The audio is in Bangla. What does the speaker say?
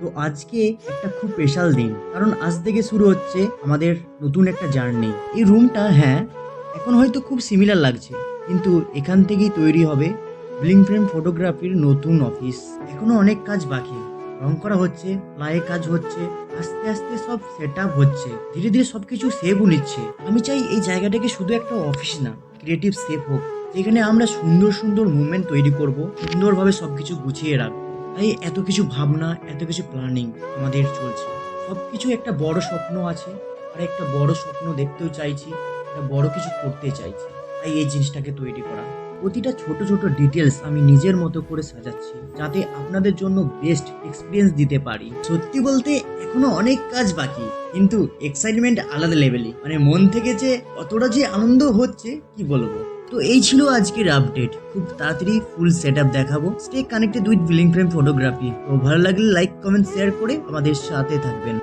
তো আজকে একটা খুব স্পেশাল দিন, কারণ আজ থেকে শুরু হচ্ছে আমাদের নতুন একটা জার্নি। এই রুমটা, হ্যাঁ, এখন হয়তো খুব সিমিলার লাগছে, কিন্তু এখান থেকেই তৈরি হবে ব্লিং ফ্রেম ফটোগ্রাফির নতুন অফিস। এখনো অনেক কাজ বাকি, রং করা হচ্ছে, প্লায়ে কাজ হচ্ছে, আস্তে আস্তে সব সেট আপ হচ্ছে, ধীরে ধীরে সবকিছু সেভও নিচ্ছে। আমি চাই এই জায়গাটাকে শুধু একটা অফিস না, ক্রিয়েটিভ সেভ হোক, যেখানে আমরা সুন্দর সুন্দর মুভমেন্ট তৈরি করব, সুন্দরভাবে সবকিছু গুছিয়ে রাখবো। তাই এত কিছু ভাবনা, এত কিছু প্ল্যানিং আমাদের চলছে। সবকিছু একটা বড় স্বপ্ন আছে, আর একটা বড় স্বপ্ন দেখতেও চাইছি, একটা বড় কিছু করতে চাইছি। তাই এই জিনিসটাকে তৈরি করা, প্রতিটা ছোট ছোট ডিটেলস আমি নিজের মতো করে সাজাচ্ছি, যাতে আপনাদের জন্য বেস্ট এক্সপিরিয়েন্স দিতে পারি। সত্যি বলতে এখনো অনেক কাজ বাকি, কিন্তু এক্সাইটমেন্ট আলাদা লেভেলে, মানে মন থেকে যে কতটা যে আনন্দ হচ্ছে কি বলবো। তো এই ছিল আজকের আপডেট। খুব তাড়াতাড়ি ফুল সেট আপ দেখাবো। Stay connected with bling frame photography. তো ভালো লাগলে লাইক, কমেন্ট, শেয়ার করে আমাদের সাথে থাকবেন।